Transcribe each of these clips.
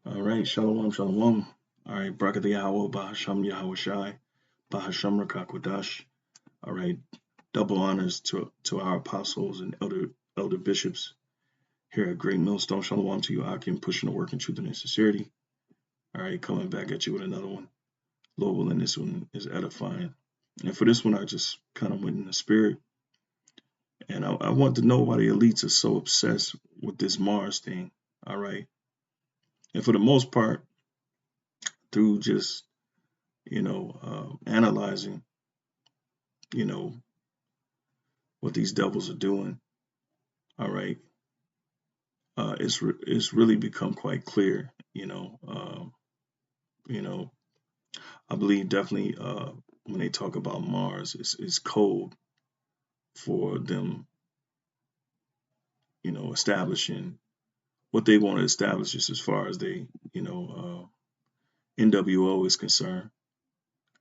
All right, shalom, shalom. All right, Brakat Yahweh, Bahasham Yahweh Shai, Bahasham Rakakwadash. All right, double honors to our apostles and elder bishops here at Great Millstone. Shalom to you, Akim, pushing the work in truth and sincerity. All right, coming back at you with another one. Lord willing, this one is edifying. And for this one, I just kind of went in the spirit. And I want to know why the elites are so obsessed with this Mars thing. All right. And for the most part, through just analyzing, you know, what these devils are doing. All right, it's really become quite clear. You know, I believe definitely when they talk about Mars, it's code for them, establishing what they want to establish just as far as they, NWO is concerned.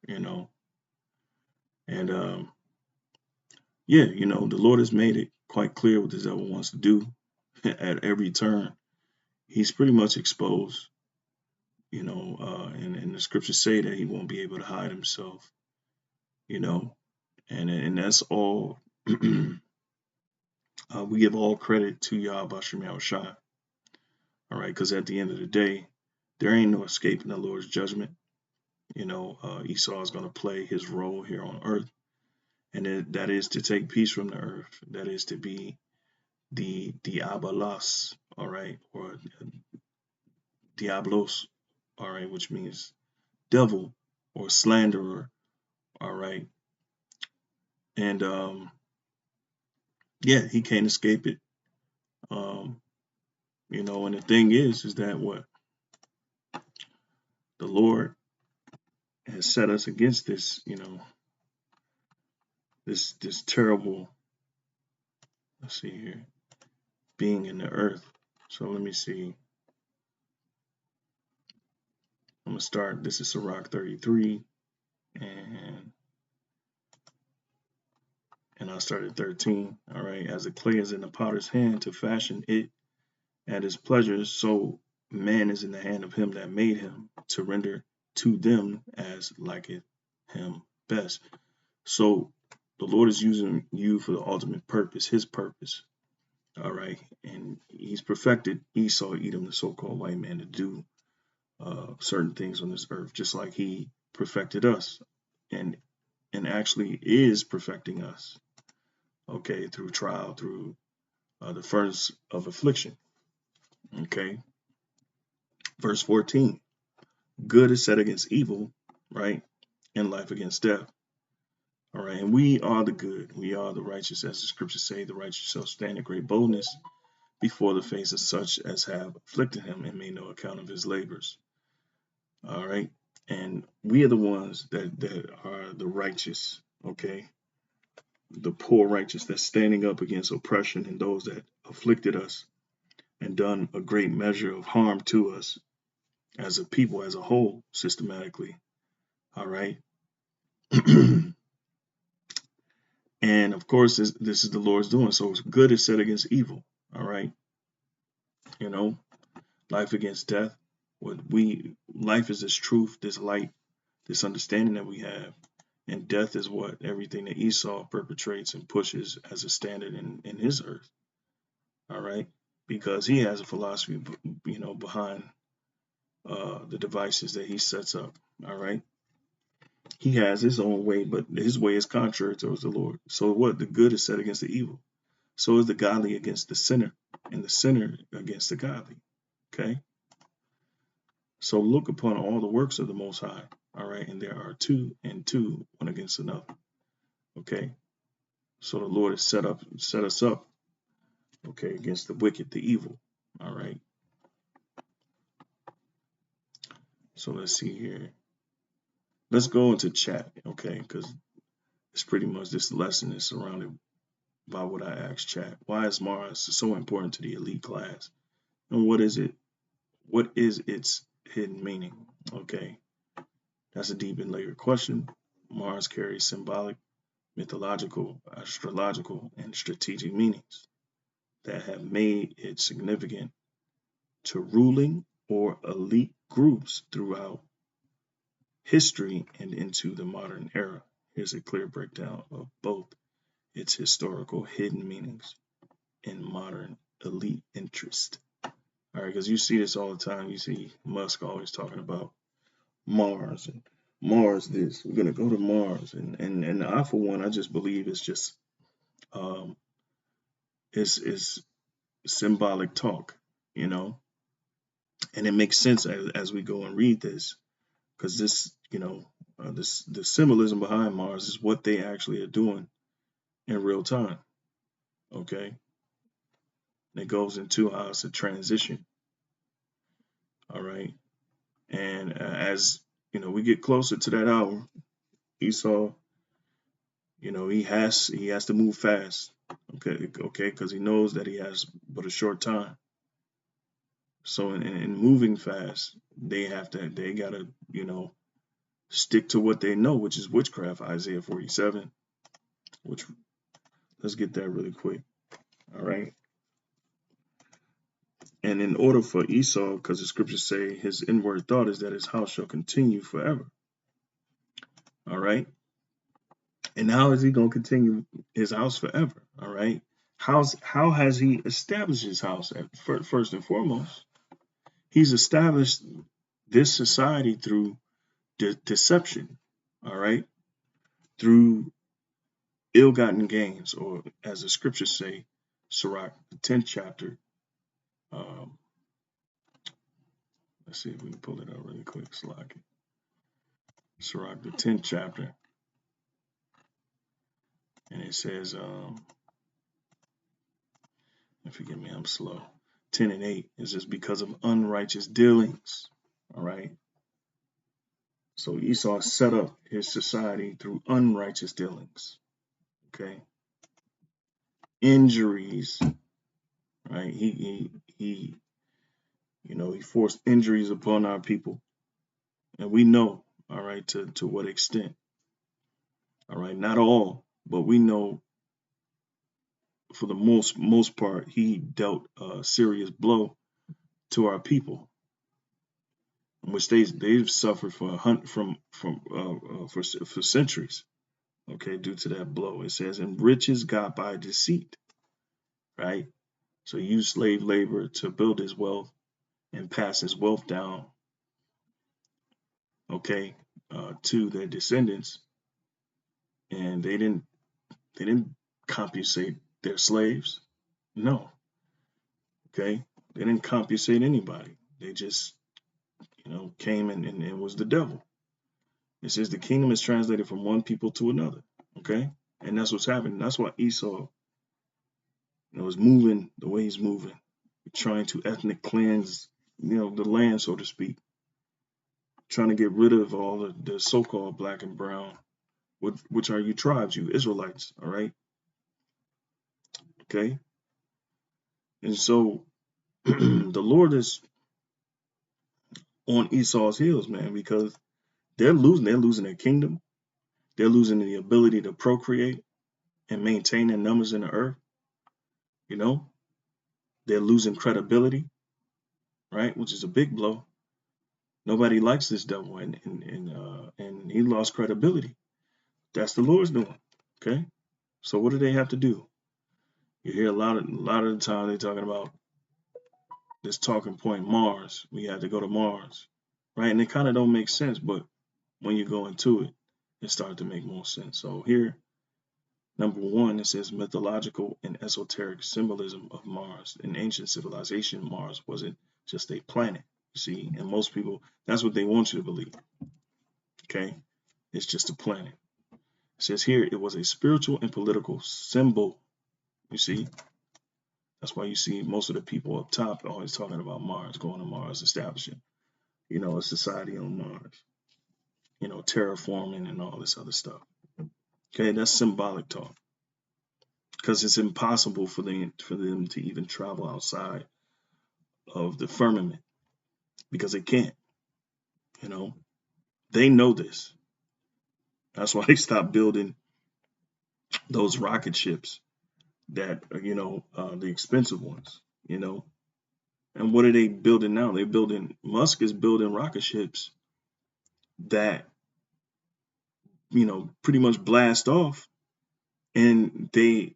You know, and yeah, the Lord has made it quite clear what the devil wants to do at every turn. He's pretty much exposed, and the scriptures say that he won't be able to hide himself, and that's all. We give all credit to Yahweh Shem Yahushua, all right, because at the end of the day, there ain't no escaping the Lord's judgment. Esau is going to play his role here on earth, and that is to take peace from the earth. That is to be the diabolos, all right, or diablos, all right, which means devil or slanderer, all right. And yeah, he can't escape it. And the thing is that what the Lord has set us against this, this terrible, let's see here, being in the earth. So let me see. I'm gonna start. This is Sirach 33, and I'll start at 13. All right, as the clay is in the potter's hand to fashion it at his pleasure, so man is in the hand of him that made him to render to them as liketh him best. So the Lord is using you for the ultimate purpose, his purpose. All right. And he's perfected Esau, Edom, the so-called white man, to do certain things on this earth, just like he perfected us and actually is perfecting us, okay, through trial, through the furnace of affliction. Okay. Verse 14, good is set against evil, right? And life against death. All right. And we are the good. We are the righteous, as the scriptures say, the righteous shall stand in great boldness before the face of such as have afflicted him and made no account of his labors. All right. And we are the ones that are the righteous, okay? The poor righteous that's standing up against oppression and those that afflicted us and done a great measure of harm to us as a people, as a whole, systematically. All right. And of course, this is the Lord's doing. So good is set against evil. All right. Life against death. Life is this truth, this light, this understanding that we have. And death is what everything that Esau perpetrates and pushes as a standard in his earth. All right. Because he has a philosophy, behind the devices that he sets up. All right. He has his own way, but his way is contrary towards the Lord. So what? The good is set against the evil. So is the godly against the sinner, and the sinner against the godly. Okay. So look upon all the works of the Most High. All right. And there are two and two, one against another. Okay. So the Lord has set us up, okay, against the wicked, the evil. All right. So let's see here. Let's go into chat, okay, because it's pretty much this lesson is surrounded by what I asked chat. Why is Mars so important to the elite class? And what is it? What is its hidden meaning? Okay. That's a deep and layered question. Mars carries symbolic, mythological, astrological, and strategic meanings that have made it significant to ruling or elite groups throughout history and into the modern era. Here's a clear breakdown of both its historical hidden meanings and modern elite interest. All right, because you see this all the time. You see Musk always talking about Mars and Mars this. We're gonna go to Mars, and I for one, I just believe it's just is symbolic talk, you know, and it makes sense as we go and read this, because this, the symbolism behind Mars is what they actually are doing in real time. Okay, and it goes into how it's a transition. All right, and as we get closer to that hour, Esau, he has to move fast. Okay, because he knows that he has but a short time. So in moving fast, they gotta, stick to what they know, which is witchcraft, Isaiah 47, which let's get that really quick. All right. And in order for Esau, because the scriptures say his inward thought is that his house shall continue forever. All right. And how is he going to continue his house forever? All right. How has he established his house? First and foremost, he's established this society through deception. All right. Through ill-gotten gains, or as the scriptures say, Sirach, the 10th chapter. Let's see if we can pull it up really quick. Sirach, the 10th chapter. And it says, forgive me, I'm slow. 10 and 8 is just because of unrighteous dealings. All right. So Esau set up his society through unrighteous dealings. Okay. Injuries. Right. He forced injuries upon our people. And we know, all right, to what extent. All right. Not all, but we know for the most part, he dealt a serious blow to our people, in which they've suffered for centuries. Okay, due to that blow, it says, "And riches got by deceit." Right. So he used slave labor to build his wealth and pass his wealth down. Okay, to their descendants, and they didn't compensate their slaves. No. Okay, they didn't compensate anybody. They just came and was the devil. It says the kingdom is translated from one people to another. Okay, and that's what's happening. That's why Esau is moving the way he's moving, trying to ethnic cleanse the land, so to speak, trying to get rid of all the so-called black and brown, which are you tribes, you Israelites. All right. Okay, and so the Lord is on Esau's heels, man, because they're losing their kingdom. They're losing the ability to procreate and maintain their numbers in the earth. They're losing credibility, right? Which is a big blow. Nobody likes this devil, and he lost credibility. That's the Lord's doing. Okay, so what do they have to do? You hear a lot of the time they're talking about this talking point, Mars. We have to go to Mars, right? And it kind of don't make sense, but when you go into it, it starts to make more sense. So here, number one, it says mythological and esoteric symbolism of Mars. In ancient civilization, Mars wasn't just a planet, you see, and most people, that's what they want you to believe. Okay, it's just a planet. It says here it was a spiritual and political symbol. You see, that's why you see most of the people up top always talking about Mars, going to Mars, establishing, a society on Mars, terraforming and all this other stuff. Okay, that's symbolic talk, because it's impossible for them to even travel outside of the firmament, because they can't. They know this. That's why they stopped building those rocket ships that the expensive ones. And what are they building now? They're building, Musk is building rocket ships that, pretty much blast off. And the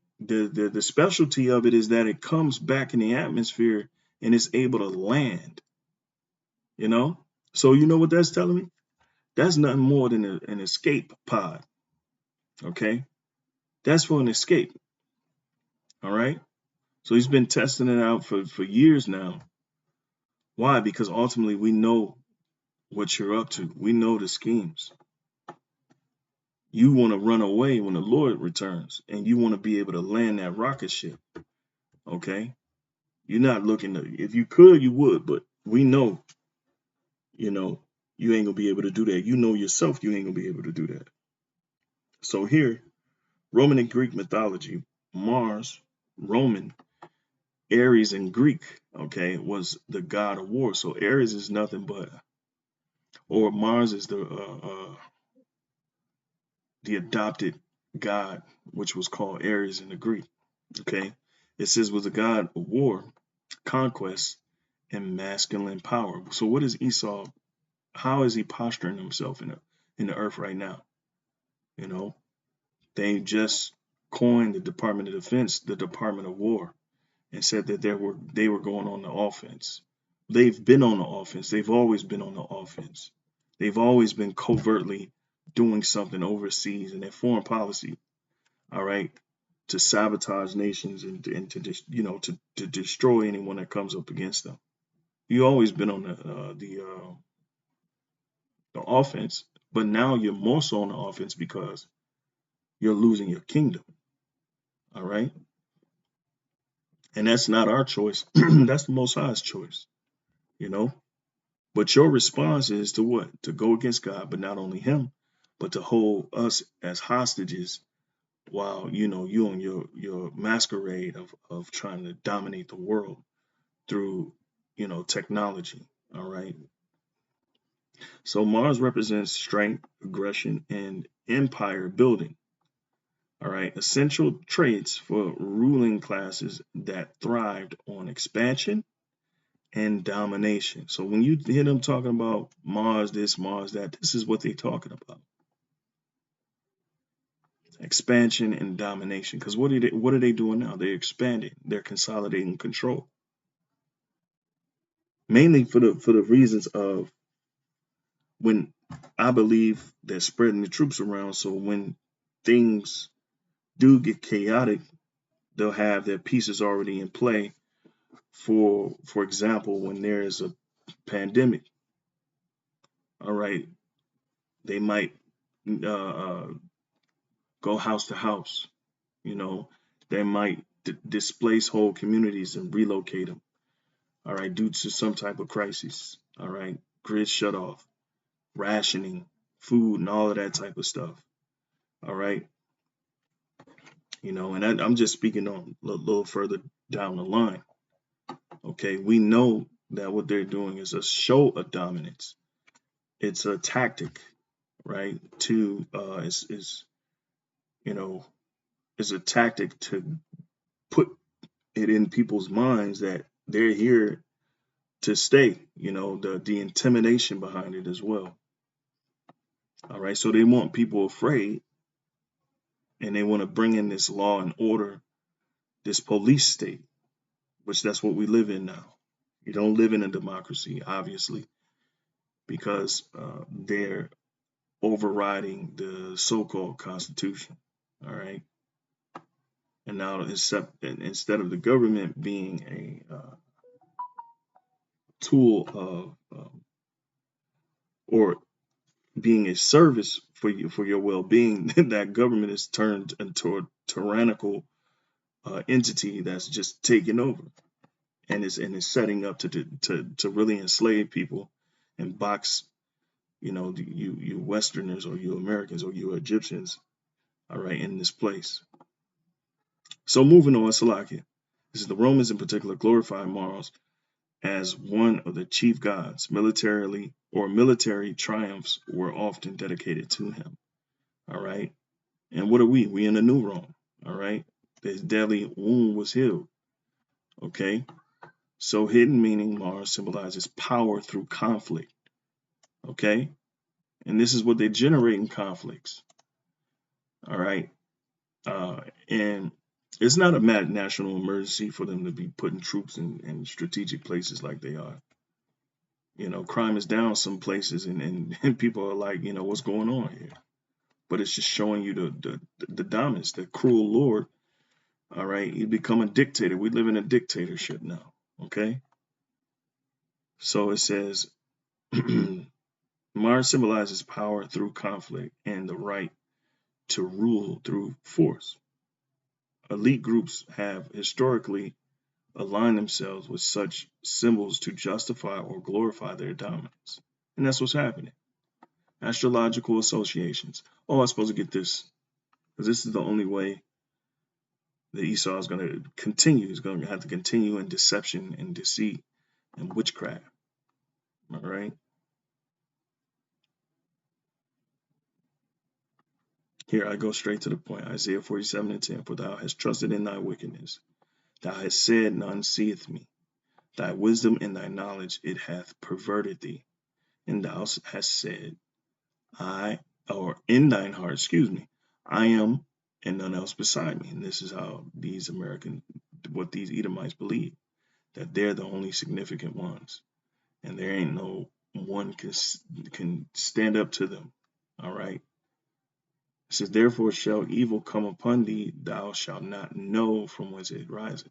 specialty of it is that it comes back in the atmosphere and it's able to land, you know? So you know what that's telling me? That's nothing more than an escape pod, okay? That's for an escape, all right? So he's been testing it out for years now. Why? Because ultimately we know what you're up to. We know the schemes. You want to run away when the Lord returns, and you want to be able to land that rocket ship, okay? You're not looking to, if you could, you would, but we know, you know, you ain't gonna be able to do that. You know yourself, you ain't gonna be able to do that. So here, Roman and Greek mythology, Mars, Roman, Ares in Greek, okay, was the god of war. So Ares is nothing but, or Mars is the adopted god, which was called Ares in the Greek. Okay, it says was a god of war, conquest, and masculine power. So what is Esau? How is he posturing himself in the earth right now? You know, they just coined the Department of Defense the Department of War, and said that they were going on the offense. They've been on the offense. They've always been on the offense. They've always been covertly doing something overseas in their foreign policy. All right, to sabotage nations and to just to destroy anyone that comes up against them. You've always been on the offense, but now you're more so on the offense because you're losing your kingdom. All right, and that's not our choice. That's the Most High's choice. You know, but your response is to what? To go against God, but not only Him, but to hold us as hostages while you on your masquerade of trying to dominate the world through technology. All right. So Mars represents strength, aggression, and empire building. All right. Essential traits for ruling classes that thrived on expansion and domination. So when you hear them talking about Mars this, Mars that, this is what they're talking about. Expansion and domination. Because what are they doing now? They're expanding. They're consolidating control. Mainly for the reasons of, when I believe they're spreading the troops around, so when things do get chaotic, they'll have their pieces already in play. For example, when there is a pandemic, all right, they might go house to house. They might displace whole communities and relocate them. All right, due to some type of crisis. All right, grid shut off, rationing, food, and all of that type of stuff. All right. And I'm just speaking on a little further down the line. Okay, we know that what they're doing is a show of dominance. It's a tactic, right? To is a tactic to put it in people's minds that they're here to stay. The intimidation behind it as well. All right, so they want people afraid, and they want to bring in this law and order, this police state, which that's what we live in now. You don't live in a democracy, obviously, because they're overriding the so-called Constitution. All right. And now, instead of the government being a tool of or being a service for you, for your well-being, that government is turned into a tyrannical entity that's just taking over, and is setting up to really enslave people and box you Westerners, or you Americans, or you Egyptians, all right, in this place. So moving on, Salakia. This is the Romans in particular glorify Mars as one of the chief gods. Military triumphs were often dedicated to him. All right. And what are we? We in the new Rome. All right. His deadly wound was healed. Okay. So hidden meaning, Mars symbolizes power through conflict. Okay. And this is what they generate in conflicts. All right. And it's not a national emergency for them to be putting troops in strategic places like they are. Crime is down some places, and people are like, what's going on here? But it's just showing you the dominance, the cruel Lord. All right. You become a dictator. We live in a dictatorship now. Okay. So it says Mars symbolizes power through conflict and the right to rule through force. Elite groups have historically aligned themselves with such symbols to justify or glorify their dominance. And that's what's happening. Astrological associations. Oh, I'm supposed to get this, because this is the only way that Esau is going to continue. He's going to have to continue in deception and deceit and witchcraft. All right. Here I go straight to the point. Isaiah 47:10. For thou hast trusted in thy wickedness. Thou hast said, none seeth me. Thy wisdom and thy knowledge, it hath perverted thee. And thou hast said, in thine heart, I am and none else beside me. And this is how what these Edomites believe, that they're the only significant ones. And there ain't no one can stand up to them. All right. It says, therefore shall evil come upon thee, thou shalt not know from whence it riseth.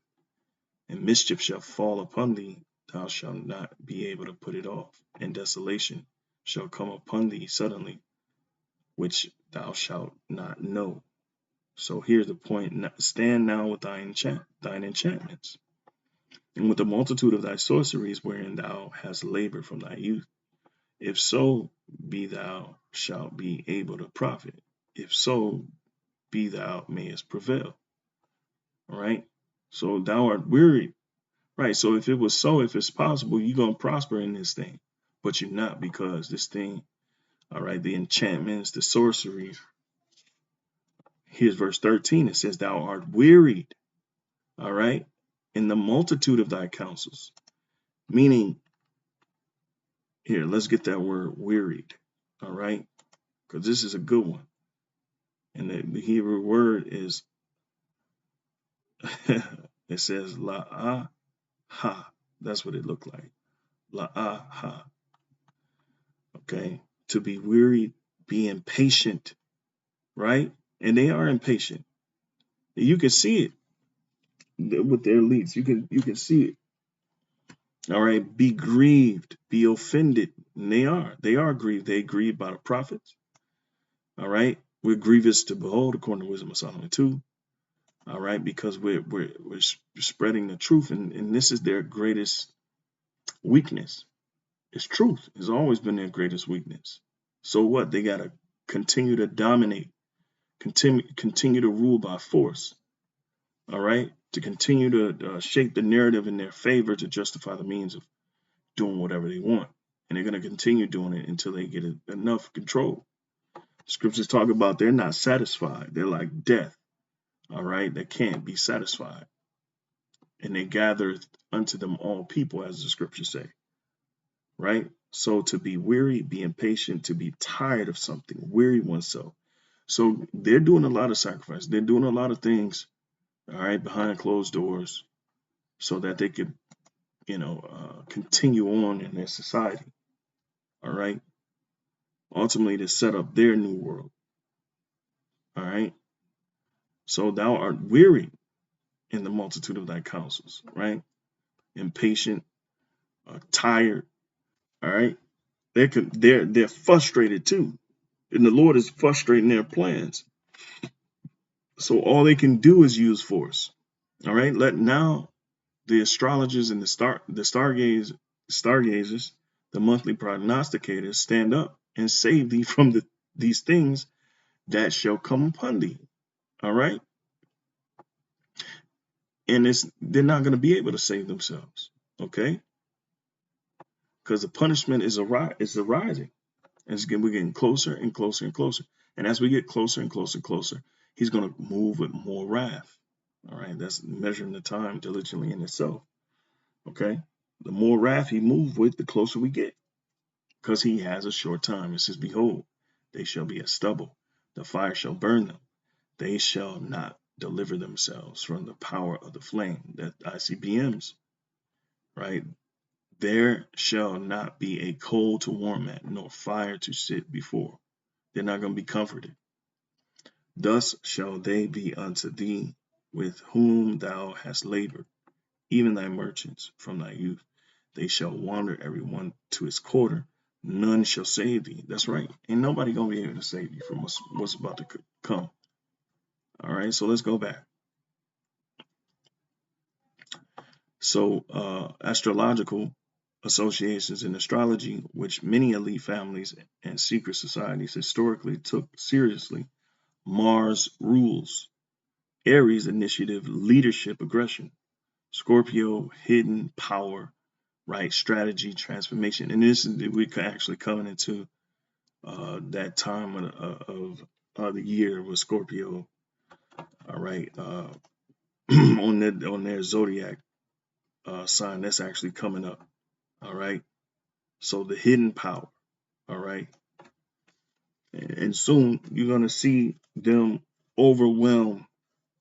And mischief shall fall upon thee, thou shalt not be able to put it off. And desolation shall come upon thee suddenly, which thou shalt not know. So here's the point. Stand now with thine enchantments, and with the multitude of thy sorceries wherein thou hast labored from thy youth. If so be thou shalt be able to profit. If so be thou mayest prevail. All right. So thou art wearied. Right. So if it's possible, you're going to prosper in this thing, but you're not, because this thing, all right, the enchantments, the sorcery. Here's verse 13. It says, thou art wearied. All right. In the multitude of thy counsels, meaning here, let's get that word wearied. All right. Because this is a good one. And the Hebrew word is, it says la'ah ha. That's what it looked like. La'ah ha. Okay. To be wearied, be impatient. Right. And they are impatient. You can see it with their elites. You can see it. All right. Be grieved, be offended. And they are grieved. They grieved by the prophets. All right. We're grievous to behold, according to Wisdom of Solomon 2. All right. Because we're spreading the truth. And this is their greatest weakness. It's truth. It's always been their greatest weakness. So what? They got to continue to dominate, continue to rule by force. All right. To continue to shape the narrative in their favor to justify the means of doing whatever they want. And they're going to continue doing it until they get enough control. Scriptures talk about they're not satisfied. They're like death. All right. They can't be satisfied. And they gather unto them all people, as the scriptures say. Right. So to be weary, be impatient, to be tired of something, weary oneself. So they're doing a lot of sacrifice. They're doing a lot of things, all right, behind closed doors, so that they could, continue on in their society. All right. Ultimately, to set up their new world. All right. So thou art weary in the multitude of thy counsels, right? Impatient, tired. All right. They're frustrated too. And the Lord is frustrating their plans. So all they can do is use force. All right. Let now the astrologers and the stargazers, the monthly prognosticators, stand up and save thee from these things that shall come upon thee. All right. And they're not going to be able to save themselves. Okay. Because the punishment is arising. And we're getting closer and closer and closer. And as we get closer and closer and closer, he's going to move with more wrath. All right. That's measuring the time diligently in itself. Okay. The more wrath he moved with, the closer we get, because he has a short time. It says, behold, they shall be as stubble. The fire shall burn them. They shall not deliver themselves from the power of the flame. That ICBMs, right? There shall not be a coal to warm at, nor fire to sit before. They're not going to be comforted. Thus shall they be unto thee with whom thou hast labored, even thy merchants from thy youth. They shall wander every one to his quarter. None shall save thee. That's right. Ain't nobody going to be able to save you from what's about to come. All right. So let's go back. So astrological associations in astrology, which many elite families and secret societies historically took seriously. Mars rules. Aries, initiative, leadership, aggression. Scorpio, hidden power, right? Strategy, transformation. And this is, we could actually coming into that time of the year with Scorpio, all right, on their zodiac sign that's actually coming up, all right. So the hidden power, all right, and soon you're gonna see them overwhelm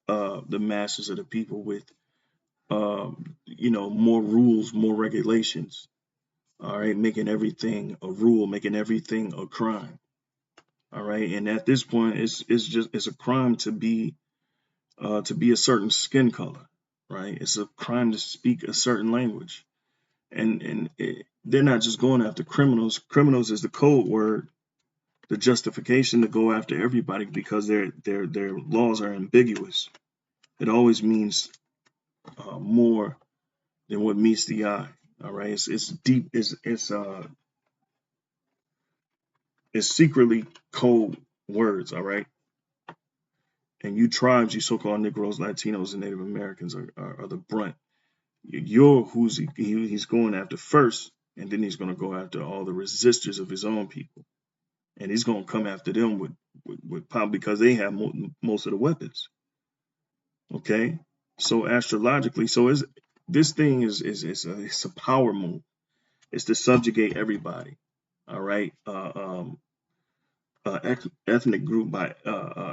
the masses of the people with more rules, more regulations, all right, making everything a rule, making everything a crime. All right. And at this point, it's a crime to be a certain skin color, right? It's a crime to speak a certain language. And they're not just going after criminals. Criminals is the code word, the justification to go after everybody because their laws are ambiguous. It always means more than what meets the eye. All right. It's deep. It's secretly code words. All right. And you tribes, you so-called Negroes, Latinos, and Native Americans are the brunt. You're who's he's going after first, and then he's going to go after all the resistors of his own people, and he's going to come after them with probably because they have most of the weapons. Okay, so astrologically, this thing it's a power move. It's to subjugate everybody. All right. Ethnic group by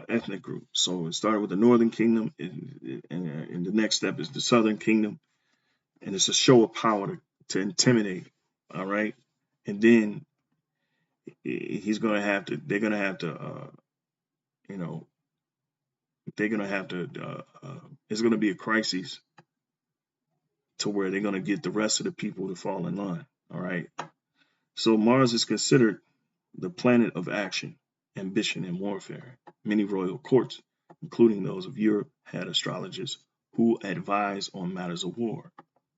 ethnic group. So it started with the Northern Kingdom, and the next step is the Southern Kingdom, and it's a show of power to intimidate. All right, and then he's gonna have to. They're gonna have to. You know, they're gonna have to. It's gonna be a crisis to where they're gonna get the rest of the people to fall in line. All right. So Mars is considered the planet of action, ambition, and warfare. Many royal courts, including those of Europe, had astrologers who advise on matters of war,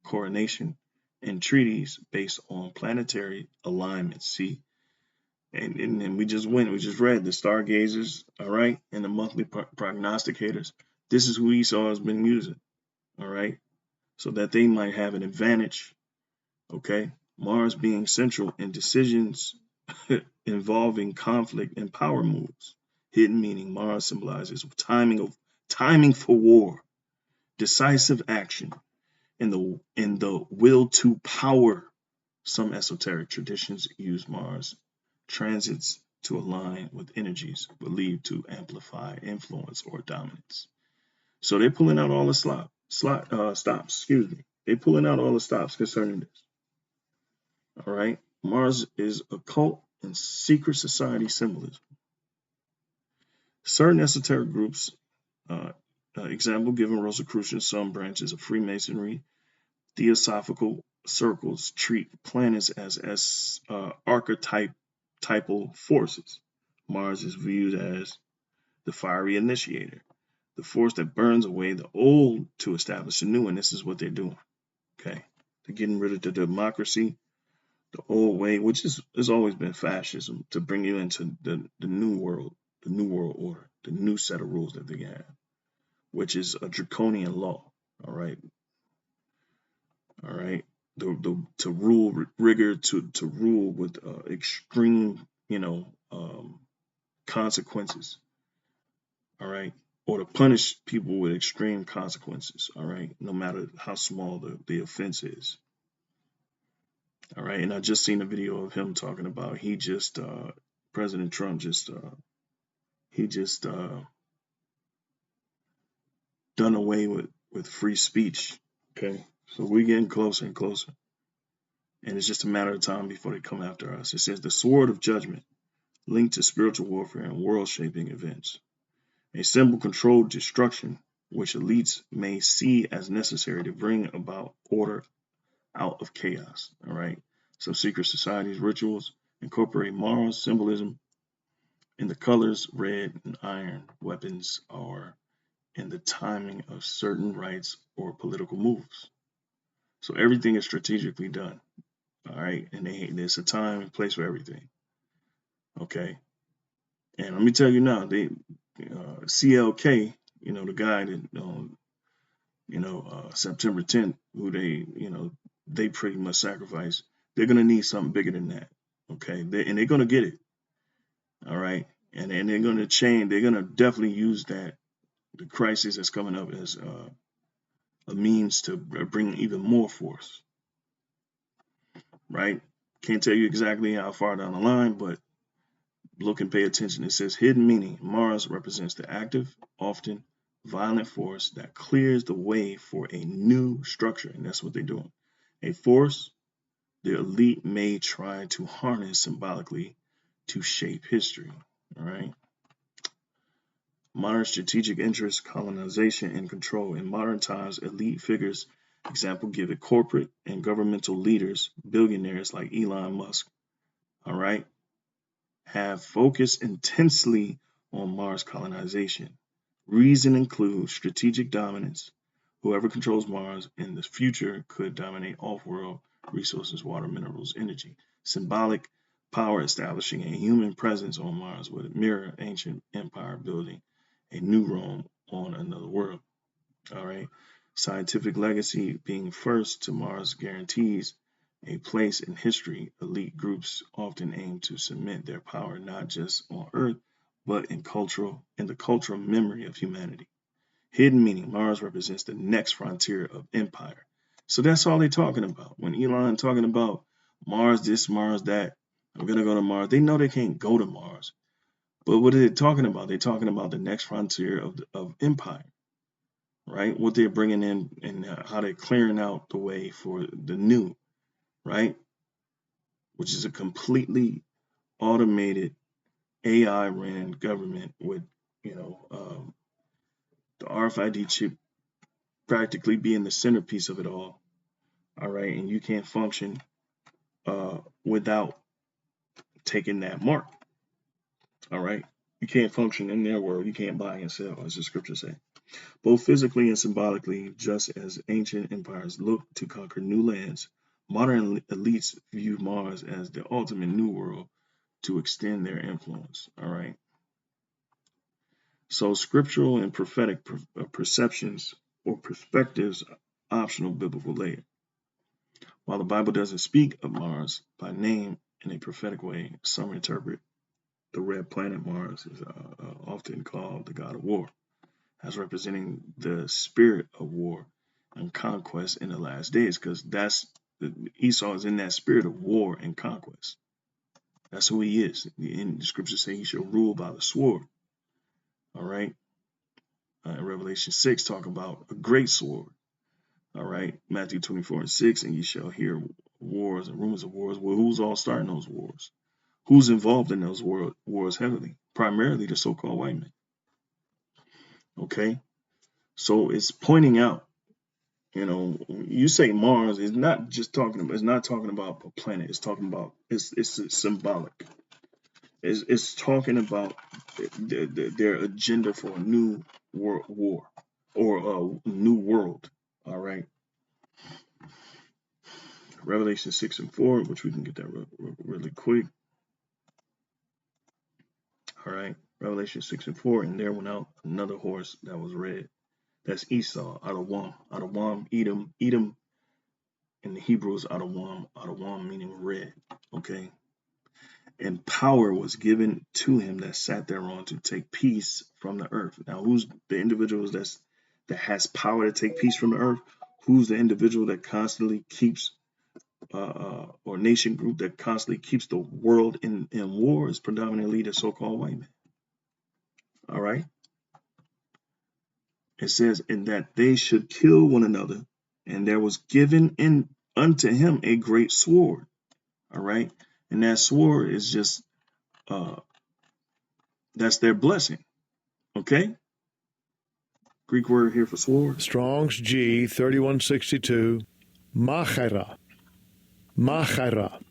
coronation, and treaties based on planetary alignments. See, and we just read the stargazers, all right, and the monthly prognosticators. This is who Esau has been using, all right, so that they might have an advantage. Okay, Mars being central in decisions involving conflict and power moves. Hidden meaning, Mars symbolizes timing for war, decisive action, and the will to power. Some esoteric traditions use Mars transits to align with energies believed to amplify influence or dominance. So they're pulling out all the stops. Excuse me. They're pulling out all the stops concerning this. All right. Mars is occult and secret society symbolism. Certain esoteric groups, example given Rosicrucian, some branches of Freemasonry, theosophical circles treat planets as archetypal forces. Mars is viewed as the fiery initiator, the force that burns away the old to establish a new, and this is what they're doing. Okay, they're getting rid of the democracy, the old way, which has always been fascism, to bring you into the new world, the new world order, the new set of rules that they have, which is a draconian law. All right, all right. To rule rigor, to rule with extreme, consequences. All right, or to punish people with extreme consequences, all right, no matter how small the offense is. All right, and I just seen a video of him talking about President Trump just done away with free speech. Okay, so we're getting closer and closer, and it's just a matter of time before they come after us. It says the sword of judgment linked to spiritual warfare and world-shaping events, a symbol controlled destruction which elites may see as necessary to bring about order out of chaos. All right, some secret societies rituals incorporate Mars symbolism in the colors red and iron. Weapons are in the timing of certain rites or political moves. So everything is strategically done. All right, and there's a time and place for everything. Okay, and let me tell you now, CLK, the guy that September 10th, who they pretty much sacrificed. They're gonna need something bigger than that. Okay, they're gonna get it. All right, and they're gonna change. They're gonna definitely use the crisis that's coming up as a means to bring even more force. Right? Can't tell you exactly how far down the line, but look and pay attention. It says hidden meaning. Mars represents the active, often violent force that clears the way for a new structure, and that's what they're doing. A force the elite may try to harness symbolically to shape history. All right. Modern strategic interests, colonization, and control. In modern times, elite figures, example given, corporate and governmental leaders, billionaires like Elon Musk, all right, have focused intensely on Mars colonization. Reason includes strategic dominance. Whoever controls Mars in the future could dominate off-world resources, water, minerals, energy. Symbolic power establishing a human presence on Mars would mirror ancient empire building a new Rome on another world. All right. Scientific legacy being first to Mars guarantees a place in history. Elite groups often aim to cement their power not just on Earth, but in the cultural memory of humanity. Hidden meaning. Mars represents the next frontier of empire. So that's all they're talking about. When Elon talking about Mars this, Mars that, I'm gonna go to Mars. They know they can't go to Mars. But what are they talking about? They're talking about the next frontier of empire, right? What they're bringing in and how they're clearing out the way for the new, right? Which is a completely automated AI ran government with, the RFID chip practically being the centerpiece of it all. All right. And you can't function without taking that mark. All right. You can't function in their world. You can't buy and sell, as the scriptures say. Both physically and symbolically, just as ancient empires look to conquer new lands, modern elites view Mars as the ultimate new world to extend their influence. All right. So scriptural and prophetic perceptions or perspectives, optional biblical layer. While the Bible doesn't speak of Mars by name in a prophetic way, some interpret the red planet Mars is often called the god of war, as representing the spirit of war and conquest in the last days, because Esau is in that spirit of war and conquest. That's who he is. In the scriptures say he shall rule by the sword. All right. Revelation 6 talk about a great sword. All right. Matthew 24:6, and you shall hear wars and rumors of wars. Well, who's all starting those wars? Who's involved in those wars heavily? Primarily the so-called white men. Okay. So it's pointing out, you say Mars is not just talking about, it's not talking about a planet. It's talking about, it's symbolic. It's talking about their agenda for a new world war or a new world. All right. Revelation 6:4, which we can get that really quick. All right. Revelation 6:4, and there went out another horse that was red. That's Esau, Adawam, Edom in the Hebrew is Adawam meaning red. Okay. and power was given to him that sat thereon to take peace from the earth. Now, who's the individuals that has power to take peace from the earth? Who's the individual that constantly keeps or nation group that constantly keeps the world in war? Is predominantly the so-called white man. All right. It says, in that they should kill one another, and there was given in unto him a great sword. All right. And that sword is just that's their blessing. Okay. Greek word here for sword. Strong's G 3162, Machera. Machera.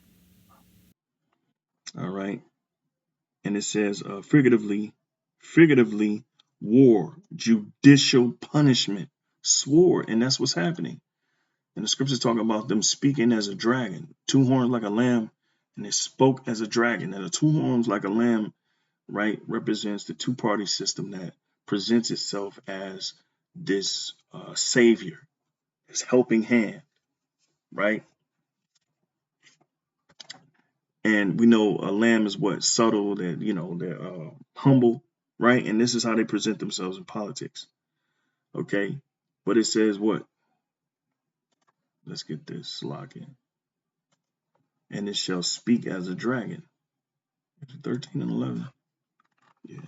All right. And it says figuratively, war, judicial punishment, sword. And that's what's happening. And the scriptures talk about them speaking as a dragon, two horns like a lamb, and they spoke as a dragon. And the two horns like a lamb, right, represents the two-party system that presents itself as this savior, this helping hand, right? And we know a lamb is what? Subtle, that, they're humble, right? And this is how they present themselves in politics. Okay. But it says what? Let's get this lock in. And it shall speak as a dragon. 13 and 11. Yeah.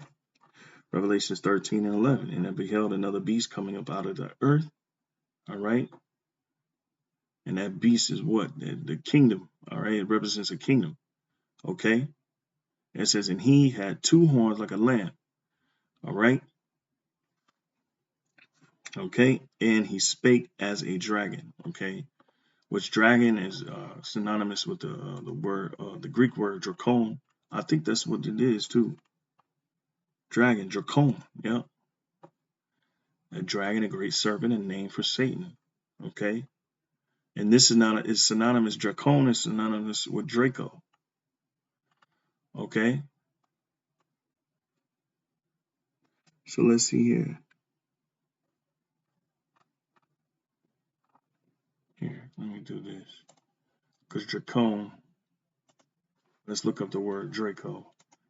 Revelations 13 and 11. And I beheld another beast coming up out of the earth. All right. And that beast is what? The kingdom. All right. It represents a kingdom. Okay. It says, and he had two horns like a lamb. All right. Okay. And he spake as a dragon. Okay. Which dragon is synonymous with the word, the Greek word dracon. I think that's what it is too. Dragon, dracon. Yeah. A dragon, a great serpent, a name for Satan. Okay. And this is synonymous. Dracon is synonymous with Draco. Okay. So let's see here. Here, let me do this. Because Dracon, let's look up the word Draco.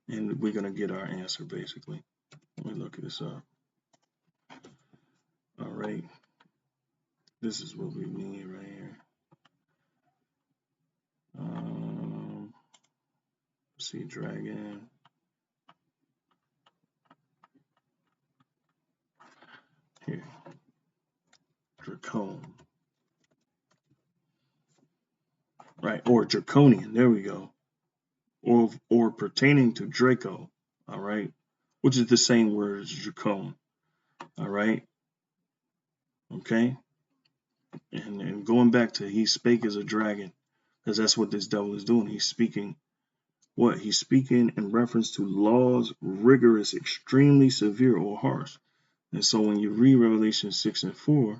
And we're going to get our answer, basically. Let me look this up. All right. This is what we need right here. See, dragon. Here. Dracon. Right, or draconian. There we go. Or pertaining to Draco. All right. Which is the same word as dracon. All right. Okay. And going back to he spake as a dragon, because that's what this devil is doing. He's speaking what? He's speaking in reference to laws rigorous, extremely severe or harsh. And so when you read Revelation 6 and 4,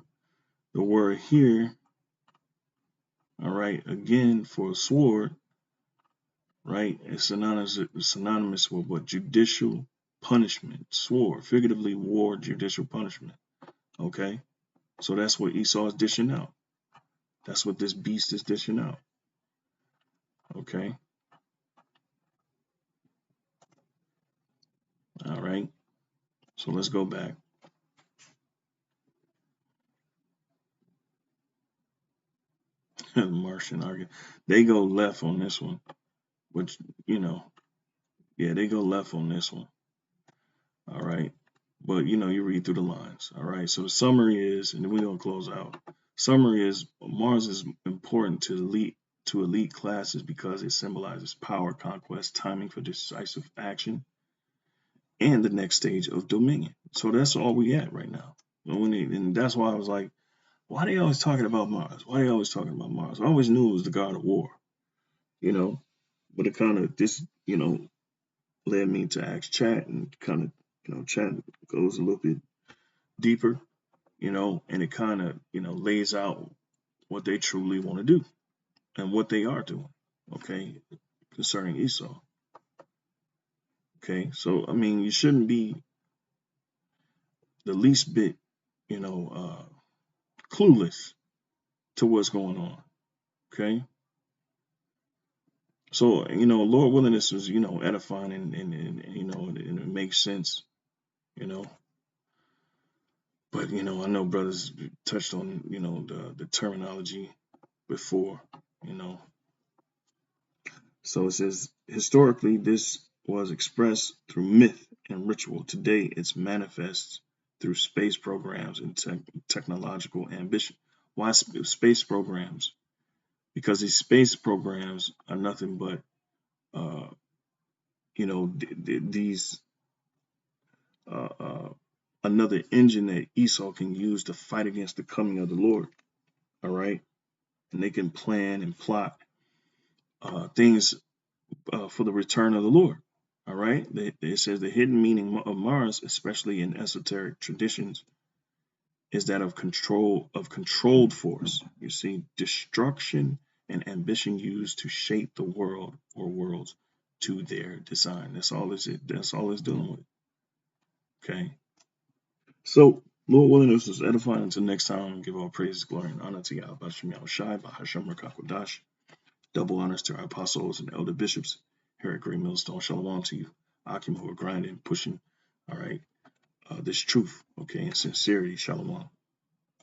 the word here, all right, again for a sword, right, is synonymous with what? Judicial punishment, sword, figuratively war, judicial punishment. Okay. So that's what Esau is dishing out. That's what this beast is dishing out. Okay. All right. So let's go back. Martian argument. They go left on this one, which, yeah, they go left on this one. All right. But, you read through the lines. All right. So the summary is, and then we're going to close out. Summary is Mars is important to elite classes because it symbolizes power, conquest, timing for decisive action, and the next stage of dominion. So that's all we at right now. And that's why I was like, why are they always talking about Mars? Why are they always talking about Mars? I always knew it was the god of war, but it kind of led me to ask chat, and kind of, chat goes a little bit deeper, and it kind of, lays out what they truly want to do and what they are doing, okay, concerning Esau. Okay, so, I mean, you shouldn't be the least bit, clueless to what's going on, okay? So, Lord willing, this was, edifying and it makes sense, you know. But, I know brothers touched on, the terminology before, you know. So it says, historically, this was expressed through myth and ritual. Today, it's manifests through space programs and technological ambition. Why space programs? Because these space programs are nothing but, these another engine that Esau can use to fight against the coming of the Lord. All right, and they can plan and plot things for the return of the Lord. All right, it says the hidden meaning of Mars, especially in esoteric traditions, is that of controlled force. You see, destruction and ambition used to shape the world or worlds to their design. That's all it's dealing with. Okay. So, Lord willing, this is edifying. Until next time, give all praise, glory, and honor to Yahweh Bashem Yahushai, Bahashem Rakakwadash. Double honors to our apostles and elder bishops here at Great Millstone. Shalom to you, Akim, who are grinding, pushing, all right, this truth, okay, and sincerity. Shalom.